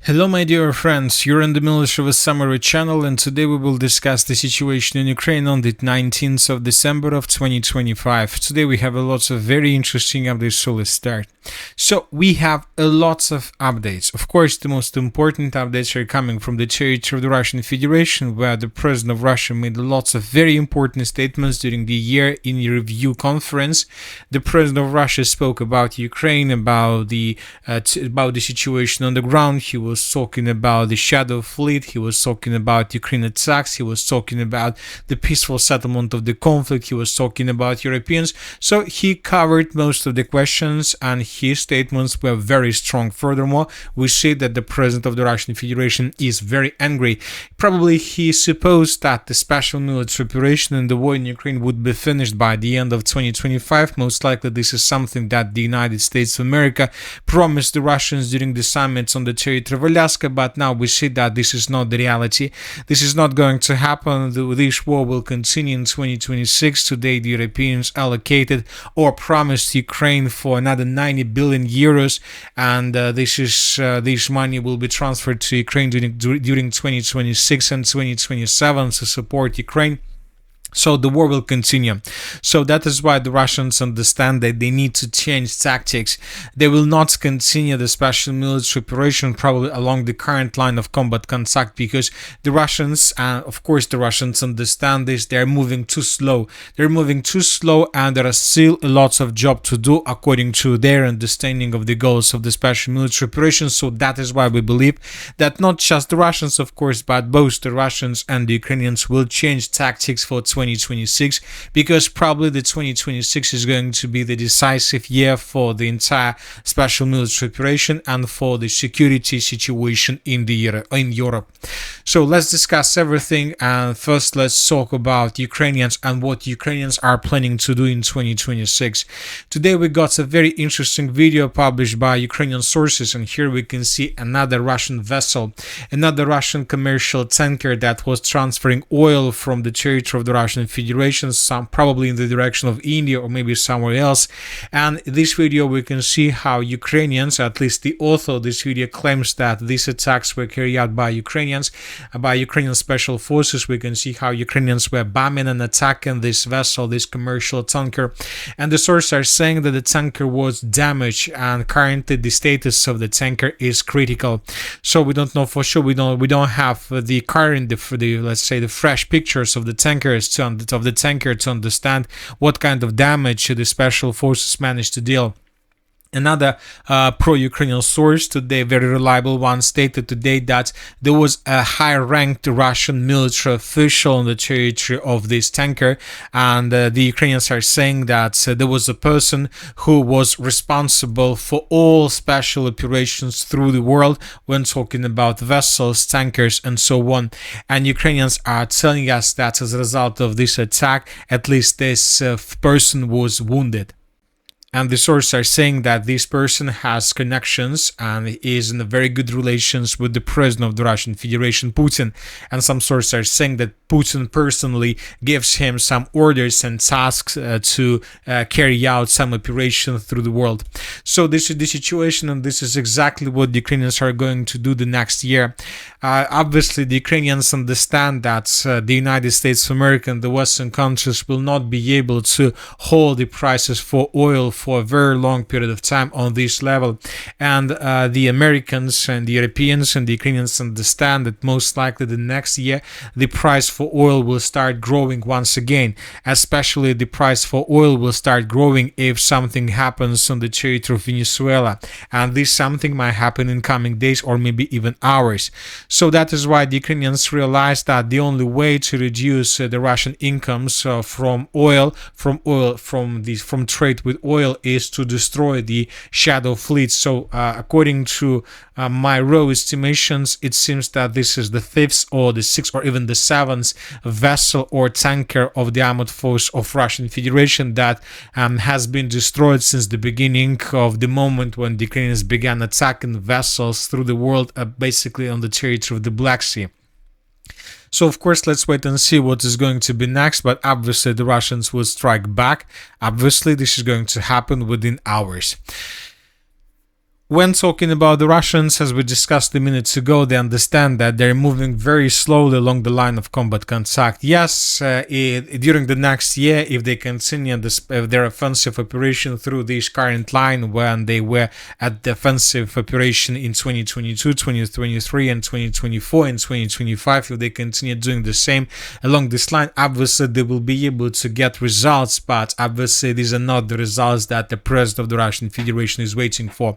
Hello my dear friends, you're in the Military of a Summary channel, and today we will discuss the situation in Ukraine on the 19th of December of 2025. Today we have a lot of very interesting updates, so let's start. So we have a lot of updates. Of course, the most important updates are coming from the territory of the Russian Federation, where the President of Russia made lots of very important statements during the year in a review conference. The President of Russia spoke about Ukraine, about the situation on the ground. He was talking about the shadow fleet, he was talking about Ukraine attacks, he was talking about the peaceful settlement of the conflict, he was talking about Europeans. So he covered most of the questions and his statements were very strong. Furthermore, we see that the President of the Russian Federation is very angry. Probably he supposed that the special military operation and the war in Ukraine would be finished by the end of 2025. Most likely this is something that the United States of America promised the Russians during the summits on the territory of Alaska, but now we see that this is not the reality. This is not going to happen. This war will continue in 2026. Today the Europeans allocated or promised Ukraine for another 90 billion euros, and this money will be transferred to Ukraine during 2026 and 2027 to support Ukraine. So the war will continue. So that is why the Russians understand that they need to change tactics. They will not continue the special military operation probably along the current line of combat contact, because the Russians, of course the Russians understand this, they're moving too slow. They're moving too slow, and there are still lots of job to do according to their understanding of the goals of the special military operation. So that is why we believe that not just the Russians, of course, but both the Russians and the Ukrainians will change tactics for 2026, because probably the 2026 is going to be the decisive year for the entire special military operation and for the security situation in Europe. So let's discuss everything, and first let's talk about Ukrainians and what Ukrainians are planning to do in 2026. Today we got a very interesting video published by Ukrainian sources, and here we can see another Russian vessel, another Russian commercial tanker that was transferring oil from the territory of the Russian Federation, probably in the direction of India or maybe somewhere else. And in this video we can see how Ukrainians, at least the author of this video, claims that these attacks were carried out by Ukrainians, by Ukrainian special forces. We can see how Ukrainians were bombing and attacking this vessel, this commercial tanker, and the sources are saying that the tanker was damaged, and currently the status of the tanker is critical. So we don't know for sure. We don't have the current, let's say the fresh pictures of the tankers of the tanker to understand what kind of damage the special forces managed to deal. Another pro-Ukrainian source today, very reliable one, stated today that there was a high-ranked Russian military official on the territory of this tanker, and the Ukrainians are saying that there was a person who was responsible for all special operations through the world when talking about vessels, tankers, and so on. And Ukrainians are telling us that as a result of this attack, at least this person was wounded. And the sources are saying that this person has connections and is in a very good relations with the president of the Russian Federation, Putin. And some sources are saying that Putin personally gives him some orders and tasks to carry out some operation through the world. So this is the situation, and this is exactly what the Ukrainians are going to do the next year. Obviously, the Ukrainians understand that the United States of America and the Western countries will not be able to hold the prices for oil for a very long period of time on this level, and the Americans and the Europeans and the Ukrainians understand that most likely the next year the price for oil will start growing once again. Especially the price for oil will start growing if something happens on the territory of Venezuela, and this something might happen in coming days or maybe even hours. So that is why the Ukrainians realize that the only way to reduce the Russian incomes from trade with oil is to destroy the shadow fleet. So according to my raw estimations, it seems that this is the 5th or the 6th or even the 7th vessel or tanker of the armed force of Russian Federation that has been destroyed since the beginning of the moment when the Ukrainians began attacking vessels through the world, basically on the territory of the Black Sea. So of course, let's wait and see what is going to be next, but obviously the Russians will strike back. Obviously, this is going to happen within hours. When talking about the Russians, as we discussed a minute ago, they understand that they're moving very slowly along the line of combat contact. Yes, during the next year, if they continue their offensive operation through this current line when they were at the offensive operation in 2022, 2023, and 2024 and 2025, if they continue doing the same along this line, obviously they will be able to get results, but obviously these are not the results that the president of the Russian Federation is waiting for.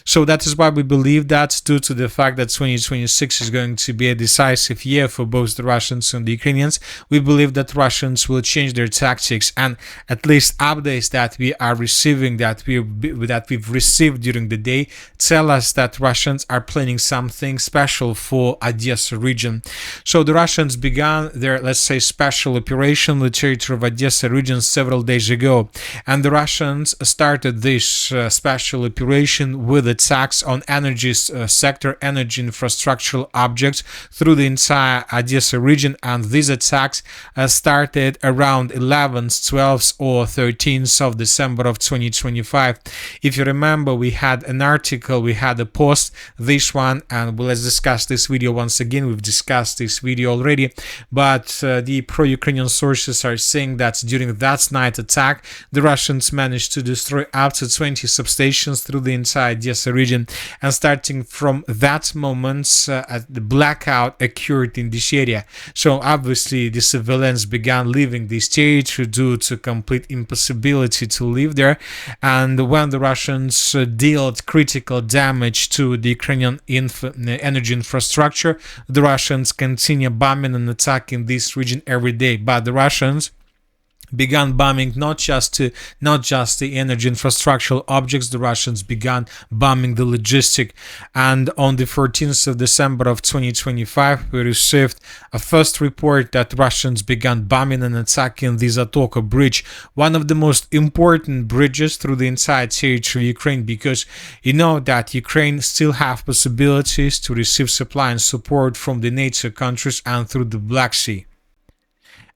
So that is why we believe that, due to the fact that 2026 is going to be a decisive year for both the Russians and the Ukrainians, we believe that Russians will change their tactics, and at least updates that we are receiving, that we've received during the day, tell us that Russians are planning something special for Odessa region. So the Russians began their, let's say, special operation in the territory of Odessa region several days ago, and the Russians started this special operation with attacks on energy sector, energy infrastructural objects through the entire Odessa region, and these attacks started around 11th, 12th or 13th of December of 2025. If you remember, we had an article, we had a post, this one, and let's discuss this video once again. We've discussed this video already, but the pro-Ukrainian sources are saying that during that night attack, the Russians managed to destroy up to 20 substations through the entire Odessa region, and starting from that moment, the blackout occurred in this area. So obviously the civilians began leaving this territory due to complete impossibility to live there, and when the Russians dealt critical damage to the Ukrainian energy infrastructure, the Russians continue bombing and attacking this region every day. But the Russians began bombing not just the energy infrastructural objects, the Russians began bombing the logistic. And on the 14th of December of 2025, we received a first report that Russians began bombing and attacking the Zatoka bridge, one of the most important bridges through the entire territory of Ukraine, because you know that Ukraine still have possibilities to receive supply and support from the NATO countries and through the Black Sea.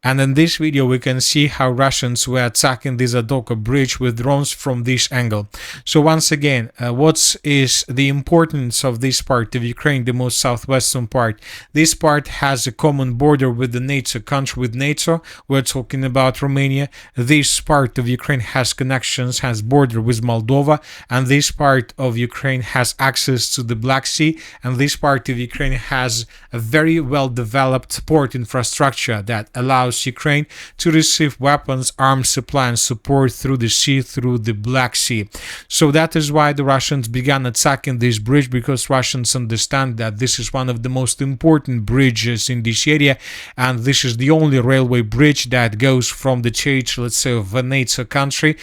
And in this video, we can see how Russians were attacking this Zatoka bridge with drones from this angle. So once again, what is the importance of this part of Ukraine, the most southwestern part? This part has a common border with the NATO country, with NATO. We're talking about Romania. This part of Ukraine has connections, has border with Moldova, and this part of Ukraine has access to the Black Sea, and this part of Ukraine has a very well-developed port infrastructure that allows Ukraine to receive weapons, arms, supply, and support through the sea, through the Black Sea. So that is why the Russians began attacking this bridge, because Russians understand that this is one of the most important bridges in this area, and this is the only railway bridge that goes from the territory, let's say, of the NATO country,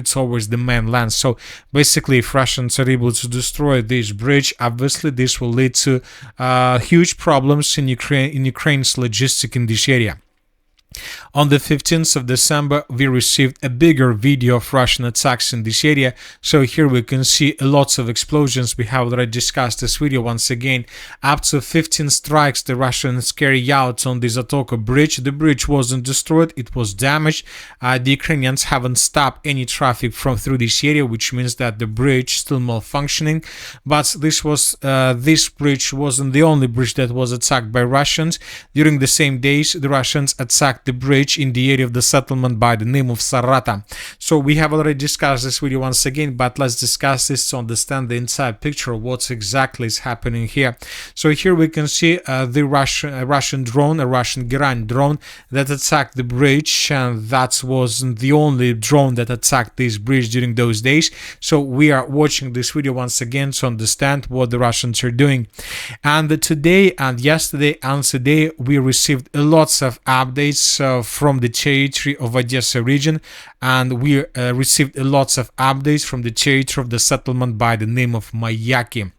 towards the mainland. So basically, if Russians are able to destroy this bridge, obviously this will lead to huge problems in Ukraine's logistics in this area. On the 15th of December, we received a bigger video of Russian attacks in this area. So here we can see lots of explosions. We have already discussed this video once again. Up to 15 strikes the Russians carry out on the Zatoka bridge. The bridge wasn't destroyed, it was damaged. The Ukrainians haven't stopped any traffic through this area, which means that the bridge still malfunctioning. But this bridge wasn't the only bridge that was attacked by Russians. During the same days, the Russians attacked the bridge in the area of the settlement by the name of Sarata. So we have already discussed this video once again, but let's discuss this to understand the entire picture of what exactly is happening here. So here we can see the Russian drone, a Russian Geran drone that attacked the bridge, and that wasn't the only drone that attacked this bridge during those days. So we are watching this video once again to understand what the Russians are doing. And today and yesterday and today we received lots of updates from the territory of Odessa region, and we received lots of updates from the territory of the settlement by the name of Mayaki.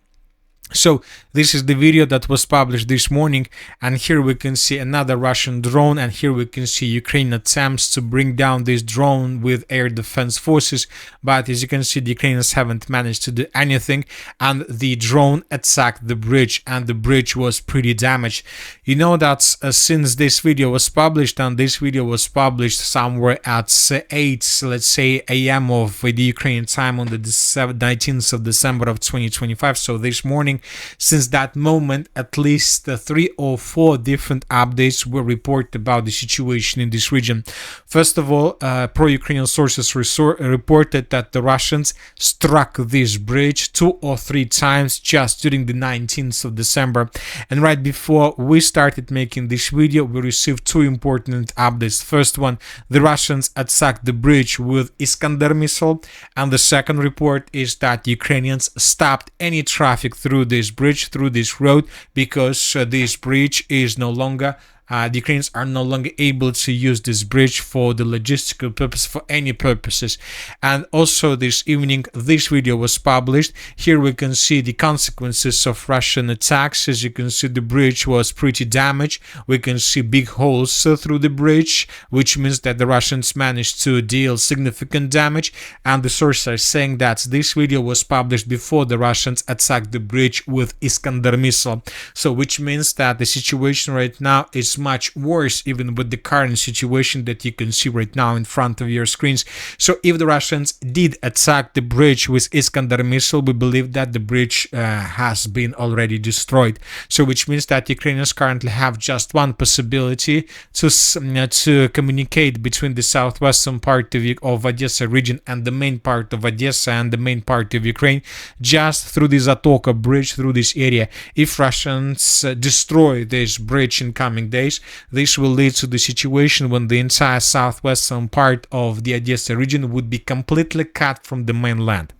So this is the video that was published this morning, and here we can see another Russian drone, and here we can see Ukraine attempts to bring down this drone with air defense forces, but as you can see, the Ukrainians haven't managed to do anything, and the drone attacked the bridge, and the bridge was pretty damaged. You know that since this video was published, and this video was published somewhere at 8, let's say, a.m. of the Ukrainian time on the 19th of December of 2025, so this morning, since that moment, at least 3 or 4 different updates were reported about the situation in this region. First of all, pro-Ukrainian sources reported that the Russians struck this bridge 2 or 3 times just during the 19th of December. And right before we started making this video, we received 2 important updates. First one, the Russians attacked the bridge with Iskander missile, and the second report is that the Ukrainians stopped any traffic through this bridge, through this road, because this bridge is no longer the Ukrainians are no longer able to use this bridge for the logistical purpose, for any purposes. And also this evening, this video was published. Here we can see the consequences of Russian attacks. As you can see, the bridge was pretty damaged. We can see big holes through the bridge, which means that the Russians managed to deal significant damage. And the sources are saying that this video was published before the Russians attacked the bridge with Iskander missile. So which means that the situation right now is much worse, even with the current situation that you can see right now in front of your screens. So if the Russians did attack the bridge with Iskander missile, we believe that the bridge has been already destroyed. So which means that Ukrainians currently have just one possibility to communicate between the southwestern part of Odessa region and the main part of Odessa and the main part of Ukraine, just through this Atoka bridge, through this area. If Russians destroy this bridge in coming days, this will lead to the situation when the entire southwestern part of the Odessa region would be completely cut from the mainland.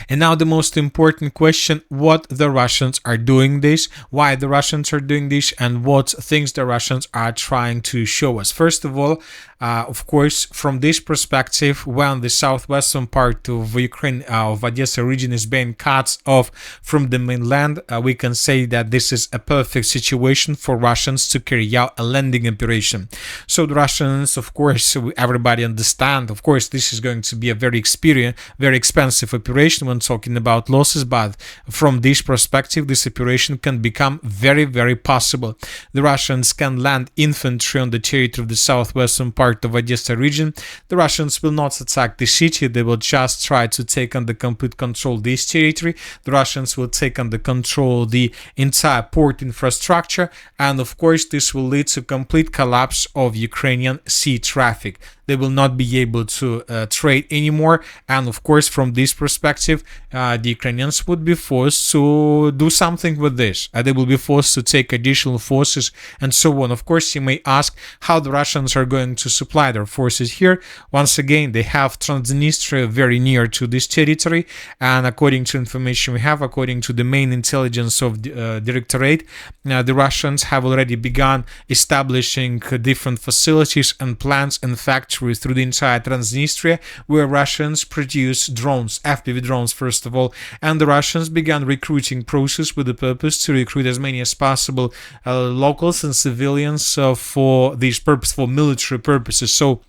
And now the most important question, what the Russians are doing this, why the Russians are doing this, and what things the Russians are trying to show us. First of all, of course, from this perspective, when the southwestern part of Ukraine, of Odessa region is being cut off from the mainland, we can say that this is a perfect situation for Russians to carry out a landing operation. So the Russians, of course, everybody understand, of course, this is going to be a very expensive operation when talking about losses, but from this perspective, this operation can become very, very possible. The Russians can land infantry on the territory of the southwestern part of Odessa region. The Russians will not attack the city, they will just try to take under complete control this territory. The Russians will take under control the entire port infrastructure, and of course this will lead to complete collapse of Ukrainian sea traffic. They will not be able to trade anymore, and of course from this perspective the Ukrainians would be forced to do something with this. They will be forced to take additional forces and so on. Of course, you may ask how the Russians are going to supply their forces here. Once again, they have Transnistria very near to this territory, and according to information we have, according to the main intelligence of the directorate, the Russians have already begun establishing different facilities and plants and factories through the entire Transnistria, where Russians produce drones, FPV drones first of all, and the Russians began recruiting process with the purpose to recruit as many as possible locals and civilians for this purpose, for military purposes. So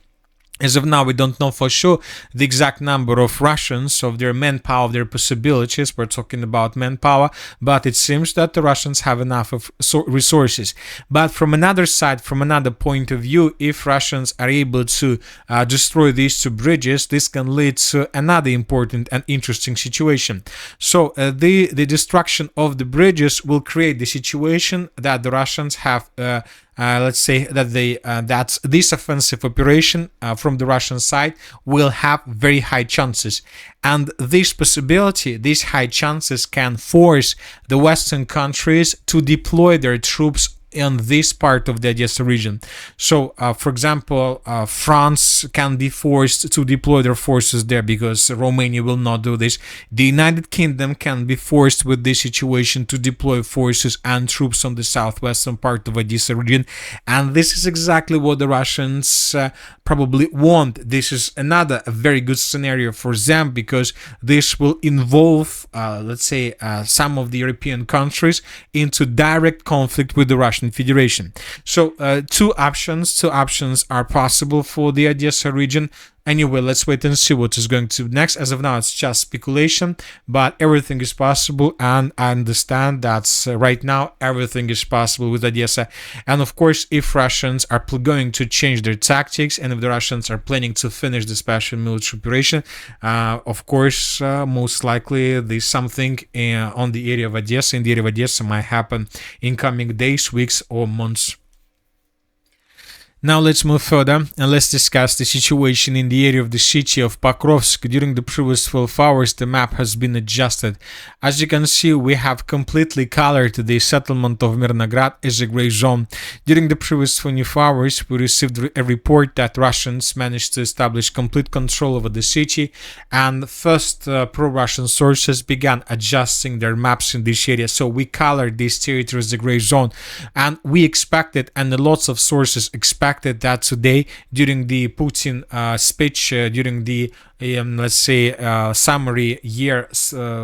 as of now, we don't know for sure the exact number of Russians, of their manpower, of their possibilities. We're talking about manpower, but it seems that the Russians have enough of resources. But from another side, from another point of view, if Russians are able to destroy these 2 bridges, this can lead to another important and interesting situation. So the destruction of the bridges will create the situation that the Russians have let's say that that this offensive operation from the Russian side will have very high chances, and this possibility, these high chances, can force the Western countries to deploy their troops in this part of the Odessa region. So, for example, France can be forced to deploy their forces there because Romania will not do this. The United Kingdom can be forced with this situation to deploy forces and troops on the southwestern part of Odessa region. And this is exactly what the Russians probably want. This is another very good scenario for them because this will involve, let's say, some of the European countries into direct conflict with the Russian Federation. So two options are possible for the Odessa region. Anyway, let's wait and see what is going to be next. As of now, it's just speculation, but everything is possible, and I understand that right now everything is possible with Odessa. And of course, if Russians are going to change their tactics, and if the Russians are planning to finish the special military operation, of course, most likely there's something on the area of Odessa, in the area of Odessa, might happen in coming days, weeks, or months. Now let's move further and let's discuss the situation in the area of the city of Pokrovsk. During the previous 12 hours, the map has been adjusted. As you can see, we have completely colored the settlement of Mirnograd as a gray zone. During the previous 24 hours, we received a report that Russians managed to establish complete control over the city, and first pro-Russian sources began adjusting their maps in this area. So we colored this territory as a gray zone, and we expected, and lots of sources expected, that today during the Putin speech, during the let's say summary year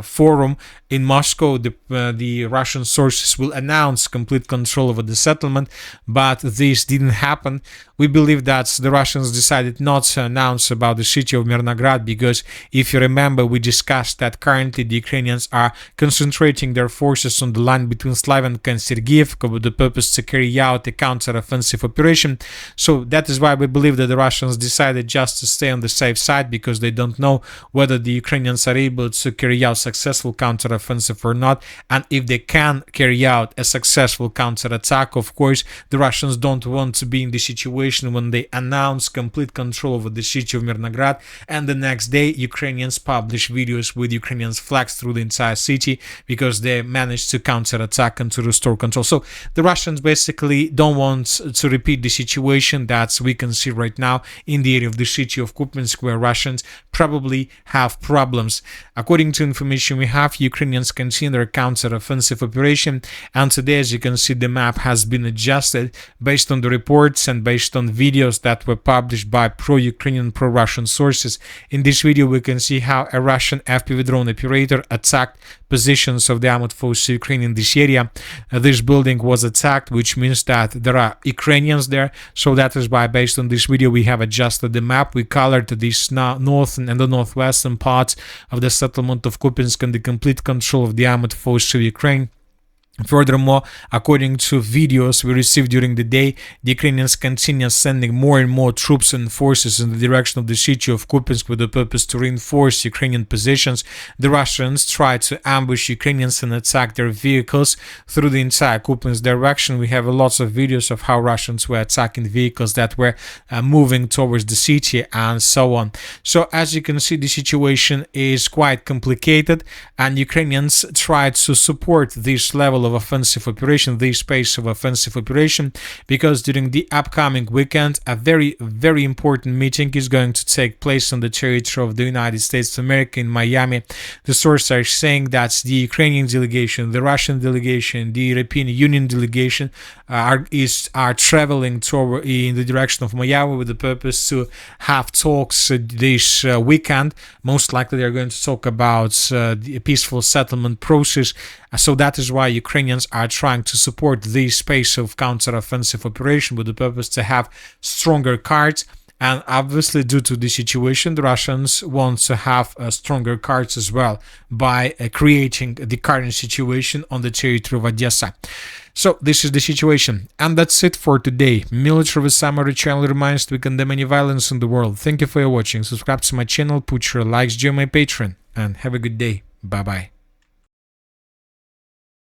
forum in Moscow, the Russian sources will announce complete control over the settlement, but this didn't happen. We believe that the Russians decided not to announce about the city of Mirnograd because, if you remember, we discussed that currently the Ukrainians are concentrating their forces on the line between Slaviansk and Sergeyevka with the purpose to carry out a counter-offensive operation. So that is why we believe that the Russians decided just to stay on the safe side, because they don't know whether the Ukrainians are able to carry out successful counter-offensive or not. And if they can carry out a successful counter-attack, of course, the Russians don't want to be in the situation when they announce complete control over the city of Mirnograd, and the next day Ukrainians publish videos with Ukrainians flags through the entire city because they managed to counter-attack and to restore control. So the Russians basically don't want to repeat the situation that we can see right now in the area of the city of Kupiansk, where Russians probably have problems. According to information we have, Ukrainians continue their counter-offensive operation, and today, as you can see, the map has been adjusted based on the reports and based on videos that were published by pro-Ukrainian, pro-Russian sources. In this video, we can see how a Russian FPV drone operator attacked positions of the armored forces of Ukraine in this area. This building was attacked, which means that there are Ukrainians there. So that is why, based on this video, we have adjusted the map. We colored this northern and the northwestern parts of the settlement of Kupiansk and the complete control of the armored forces of Ukraine. Furthermore, according to videos we received during the day, the Ukrainians continue sending more and more troops and forces in the direction of the city of Kupiansk with the purpose to reinforce Ukrainian positions. The Russians try to ambush Ukrainians and attack their vehicles through the entire Kupiansk direction. We have lots of videos of how Russians were attacking vehicles that were moving towards the city and so on. So as you can see, the situation is quite complicated, and Ukrainians try to support this level of offensive operation, this pace of offensive operation, because during the upcoming weekend a very important meeting is going to take place on the territory of the United States of America in Miami. The sources are saying that the Ukrainian delegation, the Russian delegation, the European Union delegation are traveling toward in the direction of Miami with the purpose to have talks this weekend. Most likely they're going to talk about the peaceful settlement process. So that is why Ukrainians are trying to support this pace of counter-offensive operation with the purpose to have stronger cards. And obviously, due to the situation, the Russians want to have stronger cards as well by creating the current situation on the territory of Odessa. So this is the situation, and that's it for today. Military Summary channel reminds to condemn any violence in the world. Thank you for your watching. Subscribe to my channel, put your likes, join my Patreon, and have a good day. Bye bye.